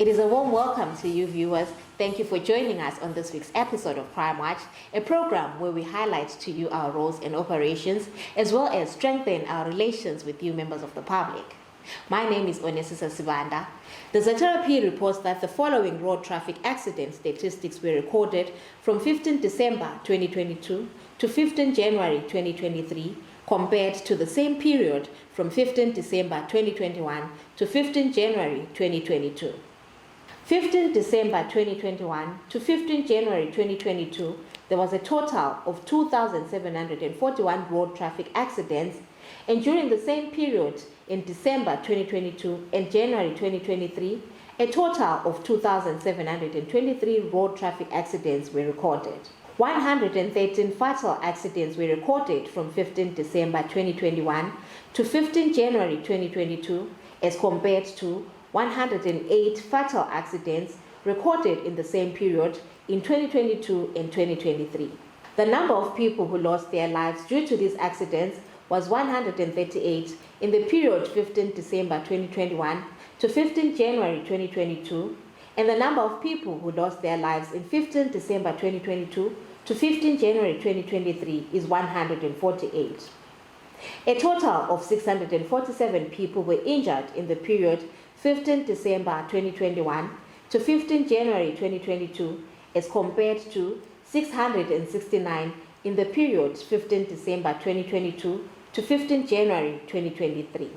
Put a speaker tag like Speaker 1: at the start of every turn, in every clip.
Speaker 1: It is a warm welcome to you viewers. Thank you for joining us on this week's episode of Crime Watch, a program where we highlight to you our roles and operations, as well as strengthen our relations with you members of the public. My name is Onesisa Sibanda. The ZRP reports that the following road traffic accident statistics were recorded from 15 December 2022 to 15 January 2023, compared to the same period from 15 December 2021 to 15 January 2022. 15 December 2021 to 15 January 2022, there was a total of 2,741 road traffic accidents, and during the same period in December 2022 and January 2023, a total of 2,723 road traffic accidents were recorded. 113 fatal accidents were recorded from 15 December 2021 to 15 January 2022, as compared to 108 fatal accidents recorded in the same period in 2022 and 2023. The number of people who lost their lives due to these accidents was 138 in the period 15 December 2021 to 15 January 2022, and the number of people who lost their lives in 15 December 2022 to 15 January 2023 is 148. A total of 647 people were injured in the period 15 December 2021 to 15 January 2022, as compared to 669 in the period 15 December 2022 to 15 January 2023.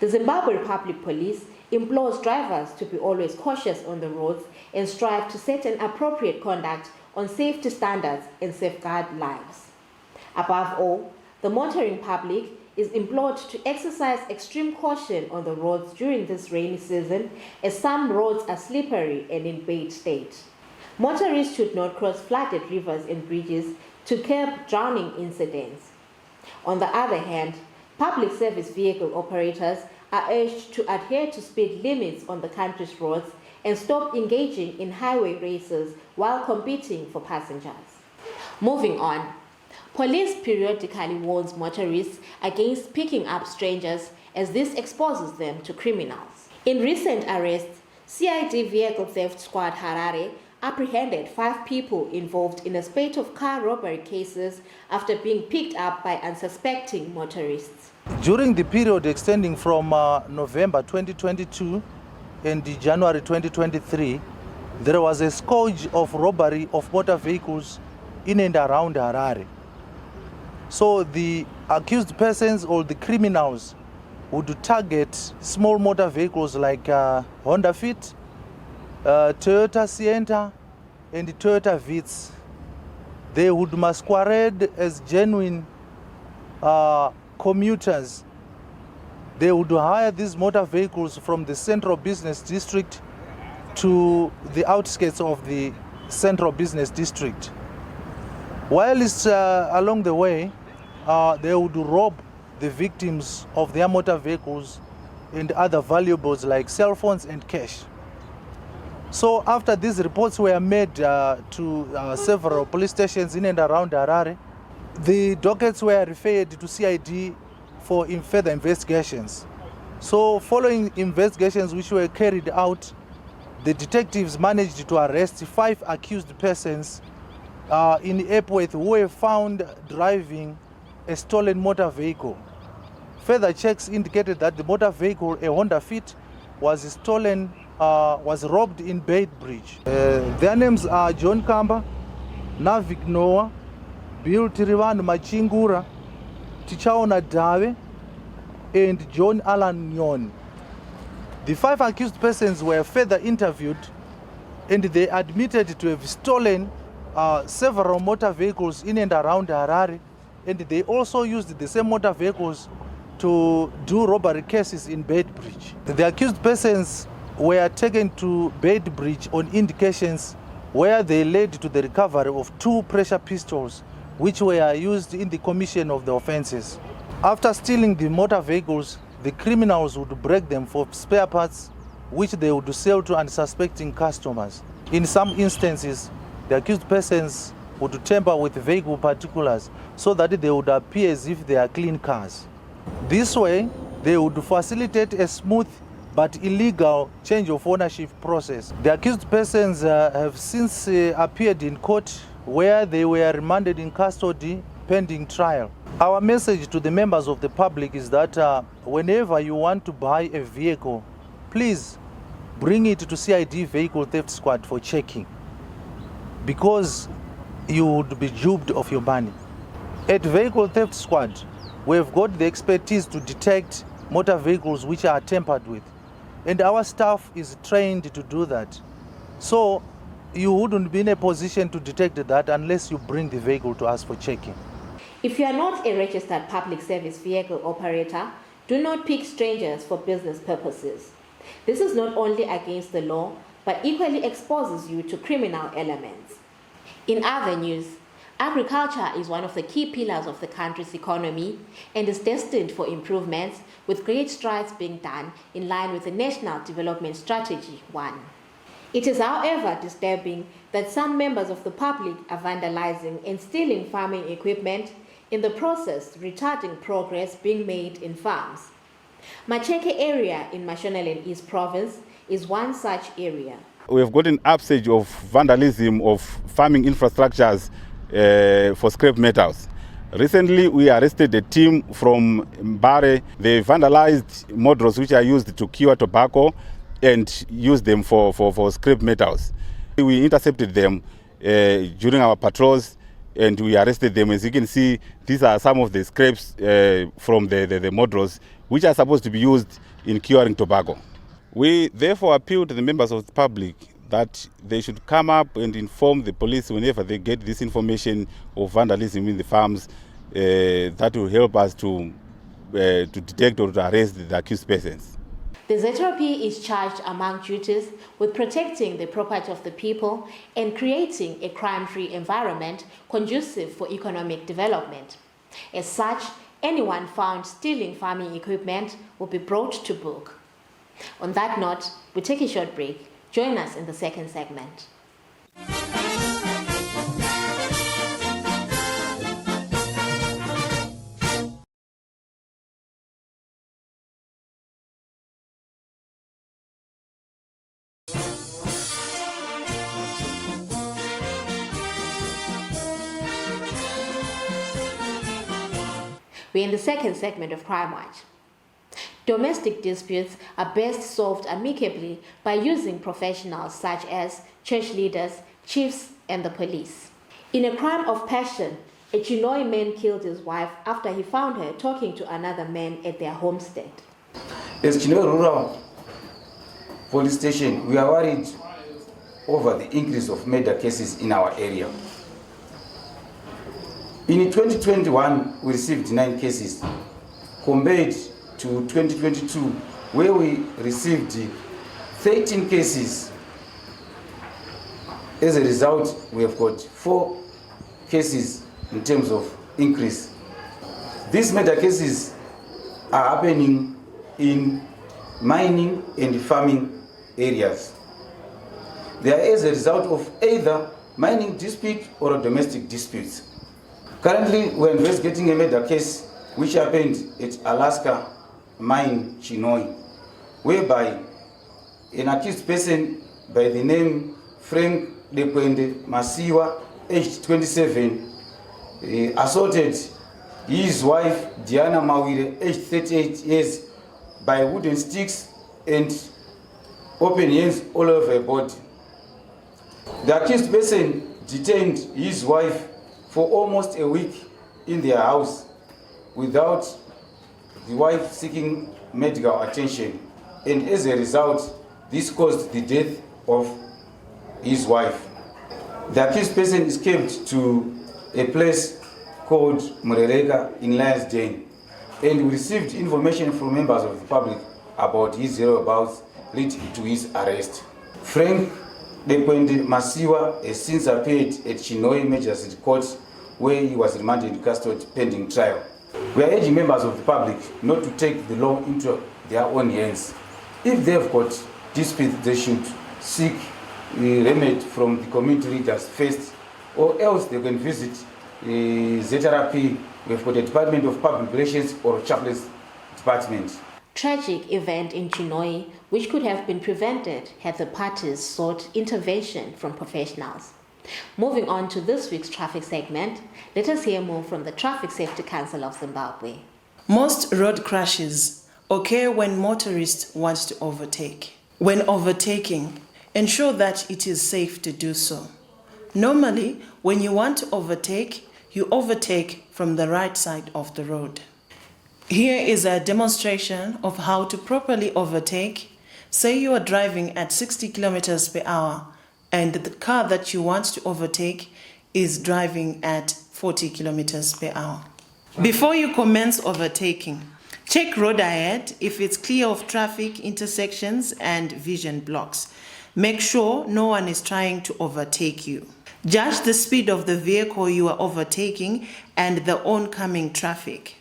Speaker 1: The Zimbabwe Republic Police implores drivers to be always cautious on the roads and strive to set an appropriate conduct on safety standards and safeguard lives. Above all, the motoring public is implored to exercise extreme caution on the roads during this rainy season, as some roads are slippery and in bad state. Motorists should not cross flooded rivers and bridges to curb drowning incidents. On the other hand, public service vehicle operators are urged to adhere to speed limits on the country's roads and stop engaging in highway races while competing for passengers. Moving on, police periodically warns motorists against picking up strangers, as this exposes them to criminals. In recent arrests, CID Vehicle Theft Squad Harare apprehended 5 people involved in a spate of car robbery cases after being picked up by unsuspecting motorists.
Speaker 2: During the period extending from November 2022 and January 2023, there was a scourge of robbery of motor vehicles in and around Harare. So the accused persons or the criminals would target small motor vehicles like Honda Fit, Toyota Sienna and Toyota Vitz. They would masquerade as genuine commuters. They would hire these motor vehicles from the central business district to the outskirts of the central business district. While it's along the way, they would rob the victims of their motor vehicles and other valuables like cell phones and cash. So after these reports were made to several police stations in and around Harare, the dockets were referred to CID for further investigations. So following investigations which were carried out, the detectives managed to arrest 5 accused persons in Epworth who were found driving a stolen motor vehicle. Further checks indicated that the motor vehicle, a Honda Fit, was robbed in Beitbridge. Their names are John Kamba, Navik Noah, Bill Tirivan Machingura, Tichaona Dave, and John Alan Nyon. The 5 accused persons were further interviewed, and they admitted to have stolen several motor vehicles in and around Harare, and they also used the same motor vehicles to do robbery cases in Beitbridge. The accused persons were taken to Beitbridge on indications where they led to the recovery of 2 pressure pistols which were used in the commission of the offenses. After stealing the motor vehicles, the criminals would break them for spare parts which they would sell to unsuspecting customers. In some instances, the accused persons would tamper with vehicle particulars so that they would appear as if they are clean cars. This way, they would facilitate a smooth but illegal change of ownership process. The accused persons have since appeared in court where they were remanded in custody pending trial. Our message to the members of the public is that whenever you want to buy a vehicle, please bring it to CID Vehicle Theft Squad for checking, because you would be duped of your money. At Vehicle Theft Squad, we have got the expertise to detect motor vehicles which are tampered with, and our staff is trained to do that. So you wouldn't be in a position to detect that unless you bring the vehicle to us for checking.
Speaker 1: If you are not a registered public service vehicle operator, do not pick strangers for business purposes. This is not only against the law, but equally exposes you to criminal elements. In other news, agriculture is one of the key pillars of the country's economy and is destined for improvements, with great strides being done in line with the National Development Strategy 1. It is, however, disturbing that some members of the public are vandalizing and stealing farming equipment, in the process retarding progress being made in farms. Macheke area in Mashonaland East Province is one such area.
Speaker 3: We have got an upsurge of vandalism of farming infrastructures for scrap metals. Recently, we arrested a team from Mbare. They vandalized models which are used to cure tobacco and use them for scrap metals. We intercepted them during our patrols and we arrested them. As you can see, these are some of the scraps from the models which are supposed to be used in curing tobacco. We therefore appeal to the members of the public that they should come up and inform the police whenever they get this information of vandalism in the farms. That will help us to detect or to arrest the accused persons.
Speaker 1: The ZRP is charged, among duties, with protecting the property of the people and creating a crime-free environment conducive for economic development. As such, anyone found stealing farming equipment will be brought to book. On that note, we take a short break. Join us in the second segment. We're in the second segment of Crime Watch. Domestic disputes are best solved amicably by using professionals such as church leaders, chiefs, and the police. In a crime of passion, a Chinoi man killed his wife after he found her talking to another man at their homestead.
Speaker 4: As Chinoi Rural Police Station, we are worried over the increase of murder cases in our area. In 2021, we received 9 cases, compared to 2022, where we received 13 cases. As a result, we have got 4 cases in terms of increase. These murder cases are happening in mining and farming areas. They are as a result of either mining dispute or domestic disputes. Currently, we are investigating a murder case which happened at Alaska Mine Chinoi, whereby an accused person by the name Frank Dekwende Masiwa, aged 27, assaulted his wife Diana Mawire, aged 38 years, by wooden sticks and open hands all over her body. The accused person detained his wife for almost a week in their house without the wife seeking medical attention, and as a result, this caused the death of his wife. The accused person escaped to a place called Murerega in Lions Den, and we received information from members of the public about his whereabouts leading to his arrest. Frank Dekwende Masiwa has since appeared at Chinoi Magistrate Court, where he was remanded in custody pending trial. We are urging members of the public not to take the law into their own hands. If they've got disputes, they should seek remedy from the community leaders first, or else they can visit ZRP. We've got a Department of Public Relations or Chaplain's Department.
Speaker 1: Tragic event in Chinhoyi, which could have been prevented had the parties sought intervention from professionals. Moving on to this week's traffic segment, let us hear more from the Traffic Safety Council of Zimbabwe.
Speaker 5: Most road crashes occur when motorists want to overtake. When overtaking, ensure that it is safe to do so. Normally, when you want to overtake, you overtake from the right side of the road. Here is a demonstration of how to properly overtake. Say you are driving at 60 kilometers per hour and the car that you want to overtake is driving at 40 kilometers per hour. Before you commence overtaking, check road ahead if it's clear of traffic, intersections, and vision blocks. Make sure no one is trying to overtake you. Judge the speed of the vehicle you are overtaking and the oncoming traffic.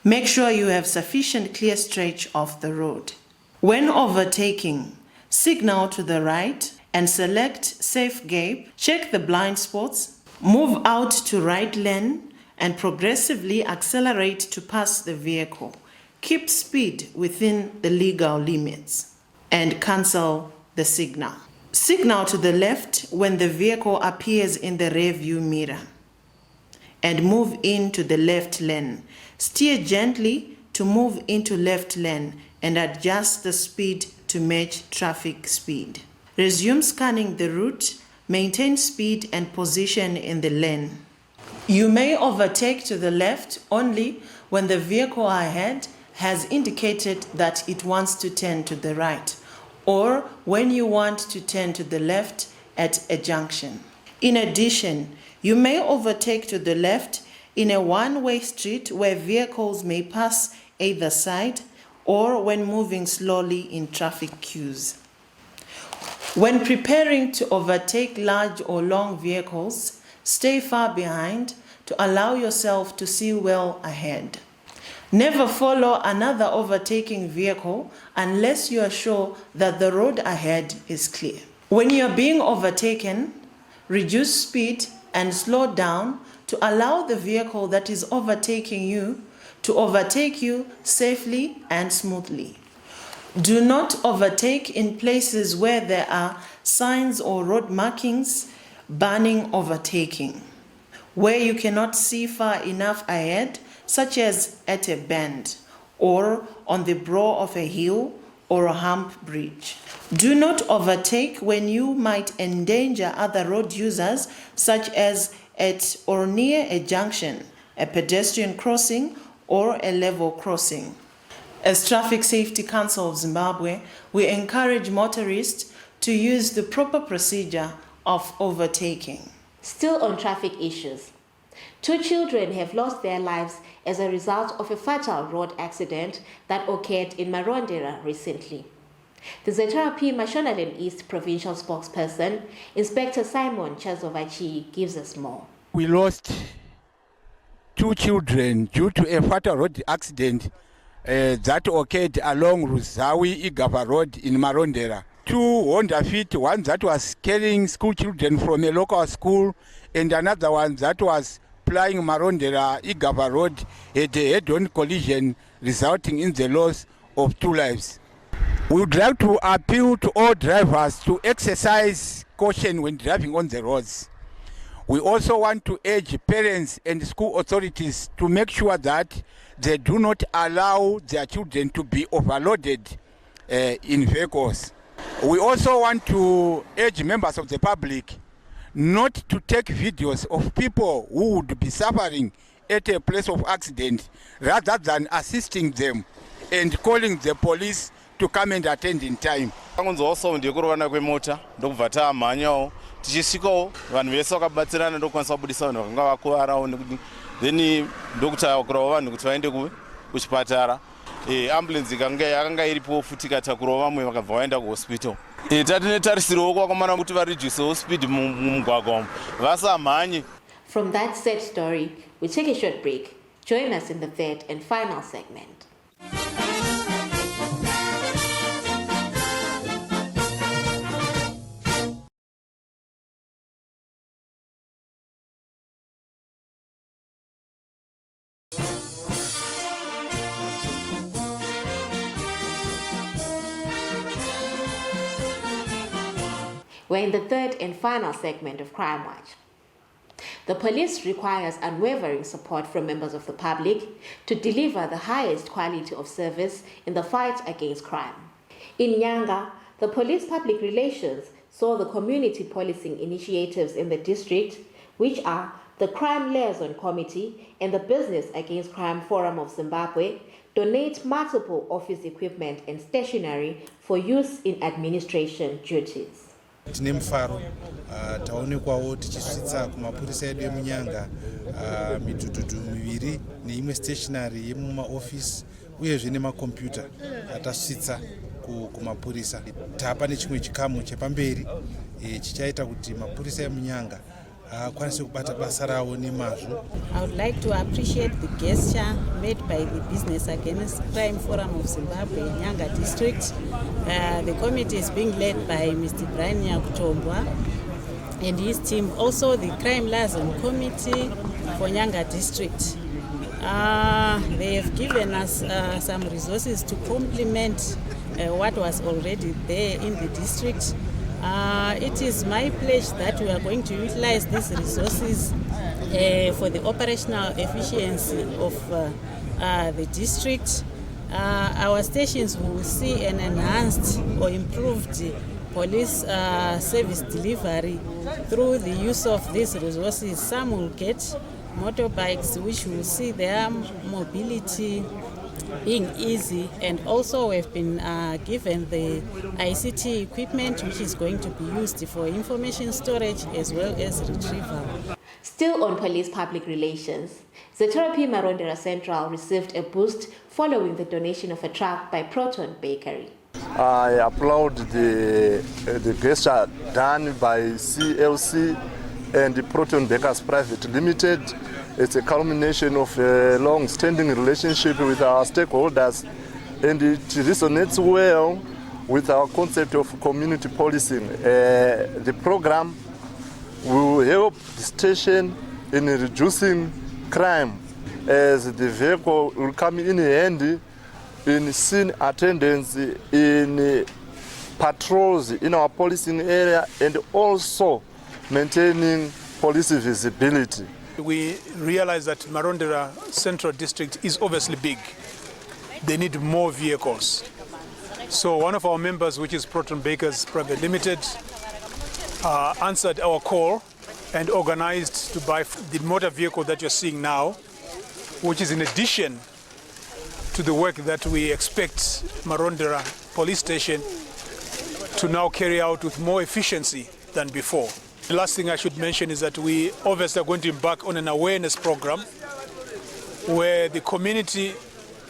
Speaker 5: Make sure you have sufficient clear stretch of the road. When overtaking, signal to the right and select safe gap. Check the blind spots. Move out to right lane and progressively accelerate to pass the vehicle. Keep speed within the legal limits and cancel the signal. Signal to the left when the vehicle appears in the rear view mirror and move into the left lane. Steer gently to move into left lane and adjust the speed to match traffic speed. Resume scanning the route, maintain speed and position in the lane. You may overtake to the left only when the vehicle ahead has indicated that it wants to turn to the right, or when you want to turn to the left at a junction. In addition, you may overtake to the left in a one-way street where vehicles may pass either side or when moving slowly in traffic queues. When preparing to overtake large or long vehicles, stay far behind to allow yourself to see well ahead. Never follow another overtaking vehicle unless you are sure that the road ahead is clear. When you are being overtaken, reduce speed and slow down to allow the vehicle that is overtaking you to overtake you safely and smoothly. Do not overtake in places where there are signs or road markings banning overtaking. Where you cannot see far enough ahead, such as at a bend or on the brow of a hill or a hump bridge. Do not overtake when you might endanger other road users, such as at or near a junction, a pedestrian crossing, or a level crossing. As Traffic Safety Council of Zimbabwe, we encourage motorists to use the proper procedure of overtaking.
Speaker 1: Still on traffic issues, 2 children have lost their lives as a result of a fatal road accident that occurred in Marondera recently. The ZRP Mashonaland East Provincial Spokesperson, Inspector Simon Chazovachi, gives us more.
Speaker 6: We lost 2 children due to a fatal road accident that occurred along Ruzawi Igava Road in Marondera. 2 Honda Fit, one that was carrying school children from a local school, and another one that was plying Marondera Igava Road, had a head-on collision resulting in the loss of 2 lives. We would like to appeal to all drivers to exercise caution when driving on the roads. We also want to urge parents and school authorities to make sure that they do not allow their children to be overloaded in vehicles. We also want to urge members of the public not to take videos of people who would be suffering at a place of accident rather than assisting them and calling the police to come and attend in time.
Speaker 7: Also ndikurovana kwemota ndokubva tamhanyawo tichisvikawo vanhu vese vakabatsirana ndokwanisa kubudisa vanhu vakanga vakuvarawo nekuti then ndokutakuravo vanhu kuti vaende kuchipatara. Ambulance yakanga iripo futi ikatakurawo vamwe vakabva vaenda kuhospital. Tatinetarisirawo kwakamana kuti vareducewo speed mumugwagwa umu vasamhanye.
Speaker 1: From that sad story, we take a short break. Join us in the third and final segment. We're in the third and final segment of Crime Watch. The police requires unwavering support from members of the public to deliver the highest quality of service in the fight against crime. In Nyanga, the police public relations saw the community policing initiatives in the district, which are the Crime Liaison Committee and the Business Against Crime Forum of Zimbabwe, donate multiple office equipment and stationery for use in administration duties.
Speaker 8: Tine mufaro taonekwawo tichisvitsa kumapurisa edu emunyanga midhudhudhu miviri neimwe stationary yemumaofisi uyezve nemakombiyuta atasvitsa kumapurisa. Tapa nechimwe chikamu chepamberi chichaita kuti mapurisa emunyanga akwanise kubata basa rawo nemazvo.
Speaker 9: I would like to appreciate the gesture made by the Business Against Crime Forum of Zimbabwe in Nyanga District. The committee is being led by Mr. Brian Nyakutombwa and his team. Also the Crime Liaison Committee for Nyanga District. They have given us some resources to complement what was already there in the district. It is my pledge that we are going to utilize these resources for the operational efficiency of the district. Our stations will see an enhanced or improved police service delivery through the use of these resources. Some will get motorbikes, which will see their mobility being easy, and also we've been given the ICT equipment, which is going to be used for information storage as well as retrieval.
Speaker 1: Still on police public relations, Zeterapi Marondera Central received a boost following the donation of a truck by Proton Bakery.
Speaker 10: I applaud the gesture done by CLC and the Proton Bakers Private Limited. It's a culmination of a long-standing relationship with our stakeholders, and it resonates well with our concept of community policing. The program will help the station in reducing crime, as the vehicle will come in handy in scene attendance, in patrols in our policing area, and also maintaining police visibility.
Speaker 11: We realize that Marondera Central District is obviously big. They need more vehicles. So one of our members, which is Proton Bakers Private Limited, answered our call and organized to buy the motor vehicle that you're seeing now, which is in addition to the work that we expect Marondera Police Station to now carry out with more efficiency than before. The last thing I should mention is that we obviously are going to embark on an awareness program where the community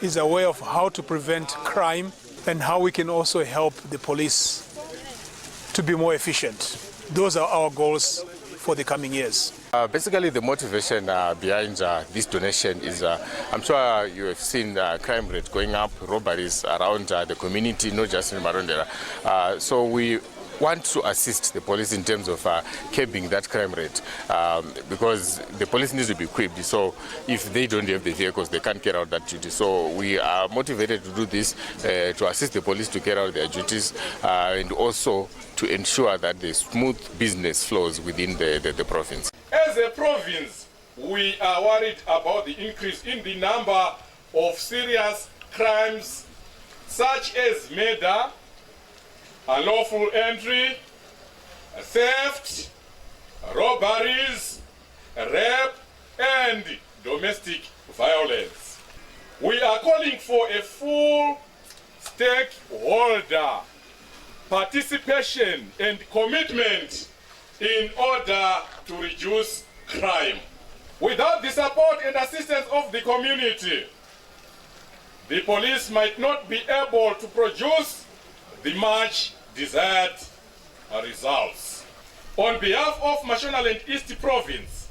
Speaker 11: is aware of how to prevent crime and how we can also help the police to be more efficient. Those are our goals for the coming years.
Speaker 12: Basically, the motivation behind this donation is, I'm sure you have seen the crime rate going up, robberies around the community, not just in Marondera. So we want to assist the police in terms of curbing that crime rate, because the police needs to be equipped. So if they don't have the vehicles, they can't carry out that duty. So we are motivated to do this to assist the police to carry out their duties and also to ensure that the smooth business flows within the province.
Speaker 13: As a province, we are worried about the increase in the number of serious crimes such as murder, unlawful entry, theft, robberies, rape, and domestic violence. We are calling for a full stakeholder participation and commitment in order to reduce crime. Without the support and assistance of the community, the police might not be able to produce the much desired results. On behalf of Mashonaland East Province,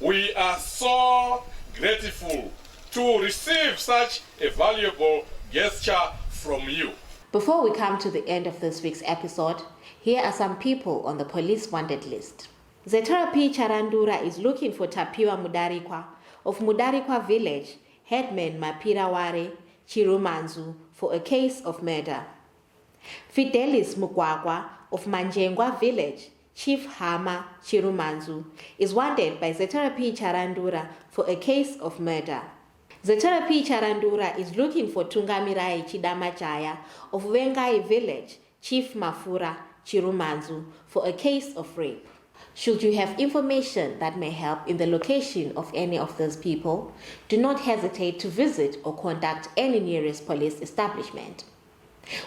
Speaker 13: we are so grateful to receive such a valuable gesture from you.
Speaker 1: Before we come to the end of this week's episode, here are some people on the police wanted list. Zeterapi Charandura is looking for Tapiwa Mudarikwa of Mudarikwa village, headman Mapiraware Chirumanzu, for a case of murder. Fidelis Mukwakwa of Manjengwa village, Chief Hama Chirumanzu, is wanted by Zetara P. Charandura for a case of murder. Zetara P. Charandura is looking for Tungamirai Chidamajaya of Wengai village, Chief Mafura Chirumanzu, for a case of rape. Should you have information that may help in the location of any of those people, do not hesitate to visit or contact any nearest police establishment.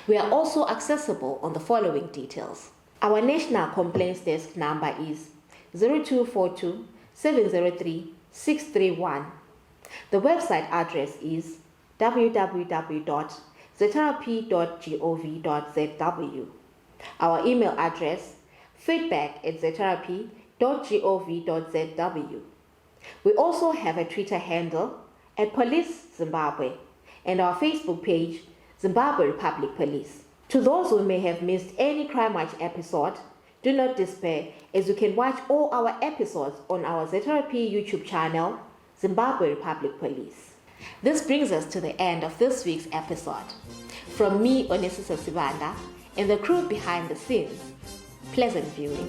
Speaker 1: We are also accessible on the following details. Our National Complaints Desk number is 0242 703 631. The website address is www.zetarap.gov.zw. Our email address feedback@zetarap.gov.zw. We also have a Twitter handle @Police Zimbabwe and our Facebook page Zimbabwe Republic Police. To those who may have missed any Crime Watch episode, do not despair, as you can watch all our episodes on our ZRP YouTube channel, Zimbabwe Republic Police. This brings us to the end of this week's episode. From me, Onesisa Sibanda, and the crew behind the scenes, pleasant viewing.